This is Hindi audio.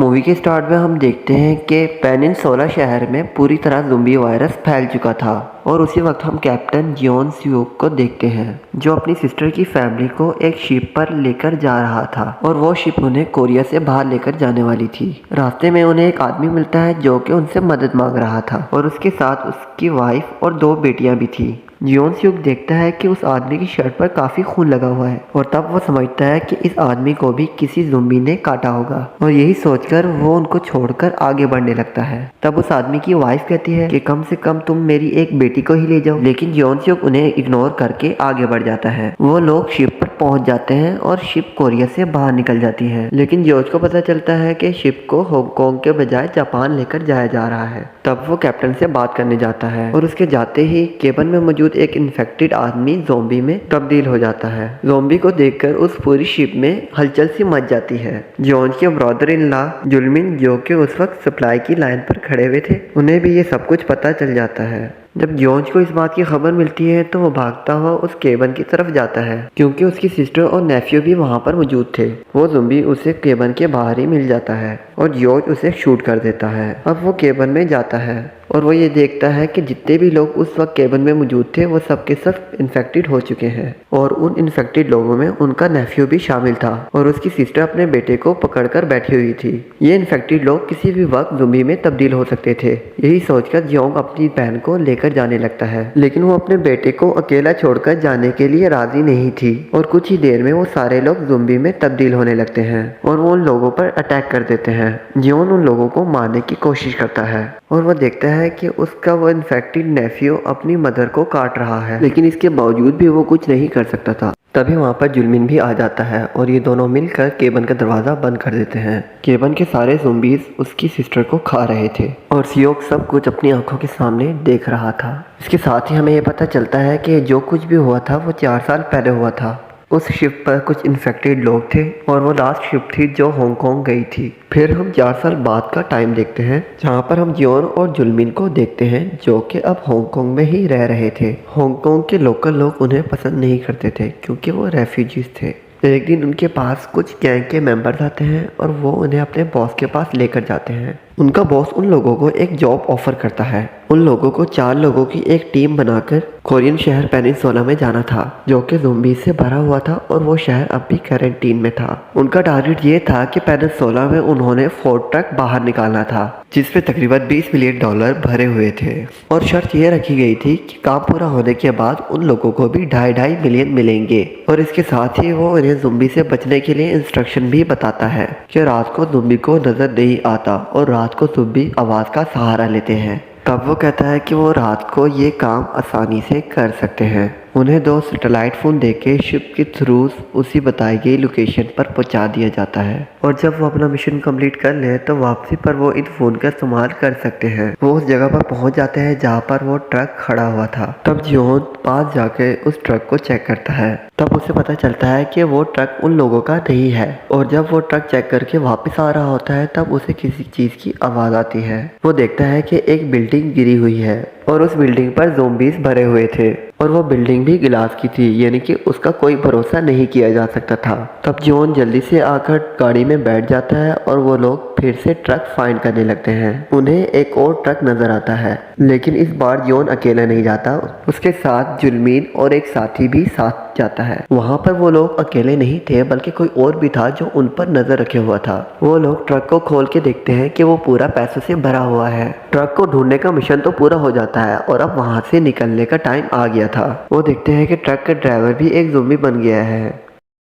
मूवी के स्टार्ट में हम देखते हैं कि पेनिनसुला शहर में पूरी तरह ज़ोंबी वायरस फैल चुका था और उसी वक्त हम कैप्टन जियोन स्यूक को देखते हैं जो अपनी सिस्टर की फैमिली को एक शिप पर लेकर जा रहा था और वो शिप उन्हें कोरिया से बाहर लेकर जाने वाली थी। रास्ते में उन्हें एक आदमी मिलता है जो कि उनसे मदद मांग रहा था और उसके साथ उसकी वाइफ और 2 बेटियां भी थी। जियोन स्यूक देखता है कि उस आदमी की शर्ट पर काफी खून लगा हुआ है और तब वो समझता है कि इस आदमी को भी किसी ज़ोंबी ने काटा होगा और यही सोचकर वो उनको छोड़कर आगे बढ़ने लगता है। तब उस आदमी की वाइफ कहती है कि कम से कम तुम मेरी एक बेटी को ही ले जाओ, लेकिन जियोन स्यूक उन्हें इग्नोर करके आगे बढ़ जाता है। वो लोग शिप पर पहुंच जाते हैं और शिप कोरिया से बाहर निकल जाती है, लेकिन जॉर्ज को पता चलता है कि शिप को हांगकांग के बजाय जापान लेकर जाया जा रहा है। तब वो कैप्टन से बात करने जाता है और उसके जाते ही केबिन में मौजूद एक इन्फेक्टेड आदमी ज़ोंबी में तब्दील हो जाता है। ज़ोंबी को देखकर उस पूरी शिप में हलचल सी मच जाती है। जॉर्ज के ब्रदर इन लॉ जुलमिन, जो कि उस वक्त सप्लाई की लाइन पर खड़े हुए थे, उन्हें भी ये सब कुछ पता चल जाता है। जब जॉर्ज को इस बात की खबर मिलती है तो वो भागता हुआ उस केबिन की तरफ जाता है क्योंकि उसकी सिस्टर और नेफ्यू भी वहाँ पर मौजूद थे। वो ज़ोंबी उसे केबिन के बाहर ही मिल जाता है और जॉर्ज उसे शूट कर देता है। अब वो केबिन में जाता है और वो ये देखता है कि जितने भी लोग उस वक्त केबिन में मौजूद थे वो सब के सब इन्फेक्टेड हो चुके हैं और उन इन्फेक्टेड लोगों में उनका नेफ्यू भी शामिल था और उसकी सिस्टर अपने बेटे को पकड़कर बैठी हुई थी। ये इन्फेक्टेड लोग किसी भी वक्त ज़ोंबी में तब्दील हो सकते थे। यही सोचकर जियोंग अपनी बहन को लेकर जाने लगता है, लेकिन वो अपने बेटे को अकेला छोड़कर जाने के लिए राजी नहीं थी और कुछ ही देर में वो सारे लोग ज़ोंबी में तब्दील होने लगते हैं और वो उन लोगों पर अटैक कर देते हैं। जियोंग उन लोगों को मारने की कोशिश करता है और वो देखता है कि उसका वो इन्फेक्टेड नेफ्यू अपनी मदर को काट रहा है, लेकिन इसके बावजूद भी वो कुछ नहीं कर सकता था। तभी वहाँ पर जुलमिन भी आ जाता है और ये दोनों मिलकर केबिन का दरवाज़ा बंद कर देते हैं। केबिन के सारे ज़ोंबीज उसकी सिस्टर को खा रहे थे और सियोक सब कुछ अपनी आंखों के सामने देख रहा था। इसके साथ ही हमें ये पता चलता है कि जो कुछ भी हुआ था वो 4 साल पहले हुआ था। उस शिप पर कुछ इन्फेक्टेड लोग थे और वो लास्ट शिप थी जो हांगकांग गई थी। फिर हम 4 साल बाद का टाइम देखते हैं जहाँ पर हम जियोन और जुलमिन को देखते हैं जो कि अब हांगकांग में ही रह रहे थे। हांगकांग के लोकल लोग उन्हें पसंद नहीं करते थे क्योंकि वो रेफ्यूजीज थे। एक दिन उनके पास कुछ गैंग के मेंबर्स आते हैं और वो उन्हें अपने बॉस के पास लेकर जाते हैं। उनका बॉस उन लोगों को एक जॉब ऑफर करता है। उन लोगों को 4 लोगों की एक टीम बनाकर कोरियन शहर पेनिनसुला में जाना था जो कि ज़ोंबी से भरा हुआ था और वो शहर अब भी क्वारंटीन में था। उनका टारगेट ये था कि पेनिनसुला में उन्होंने 4 ट्रक बाहर निकालना था जिसपे तकरीबन $20 मिलियन भरे हुए थे और शर्त ये रखी गई थी कि काम पूरा होने के बाद उन लोगों को भी 2.5 मिलियन मिलेंगे। और इसके साथ ही वो उन्हें ज़ोंबी से बचने के लिए इंस्ट्रक्शन भी बताता है कि रात को ज़ोंबी को नजर नहीं आता और रात को ज़ोंबी आवाज़ का सहारा लेते हैं। तब वो कहता है कि वो रात को ये काम आसानी से कर सकते हैं। उन्हें 2 सैटेलाइट फ़ोन देके शिप के थ्रू उसी बताई गई लोकेशन पर पहुंचा दिया जाता है और जब वो अपना मिशन कंप्लीट कर ले तो वापसी पर वो इन फ़ोन का इस्तेमाल कर सकते हैं। वो उस जगह पर पहुंच जाते हैं जहाँ पर वो ट्रक खड़ा हुआ था। तब जियोन पास जाके उस ट्रक को चेक करता है। तब उसे पता चलता है कि वो ट्रक उन लोगों का नहीं है और जब वो ट्रक चेक करके वापस आ रहा होता है तब उसे किसी चीज़ की आवाज़ आती है। वो देखता है कि एक बिल्डिंग गिरी हुई है और उस बिल्डिंग पर ज़ोंबीज भरे हुए थे और वो बिल्डिंग भी गिलास की थी, यानी कि उसका कोई भरोसा नहीं किया जा सकता था। तब जियोन जल्दी से आकर गाड़ी में बैठ जाता है और वो लोग फिर से ट्रक फाइंड करने लगते हैं। उन्हें एक और ट्रक नजर आता है, लेकिन इस बार जियोन अकेला नहीं जाता, उसके साथ जुलमीन और एक साथी भी साथ जाता है। वहाँ पर वो लोग अकेले नहीं थे बल्कि कोई और भी था जो उन पर नजर रखे हुआ था। वो लोग ट्रक को खोल के देखते हैं कि वो पूरा पैसों से भरा हुआ है। ट्रक को ढूंढने का मिशन तो पूरा हो जाता है और अब वहाँ से निकलने का टाइम आ गया था। वो देखते हैं कि ट्रक का ड्राइवर भी एक ज़ोंबी बन गया है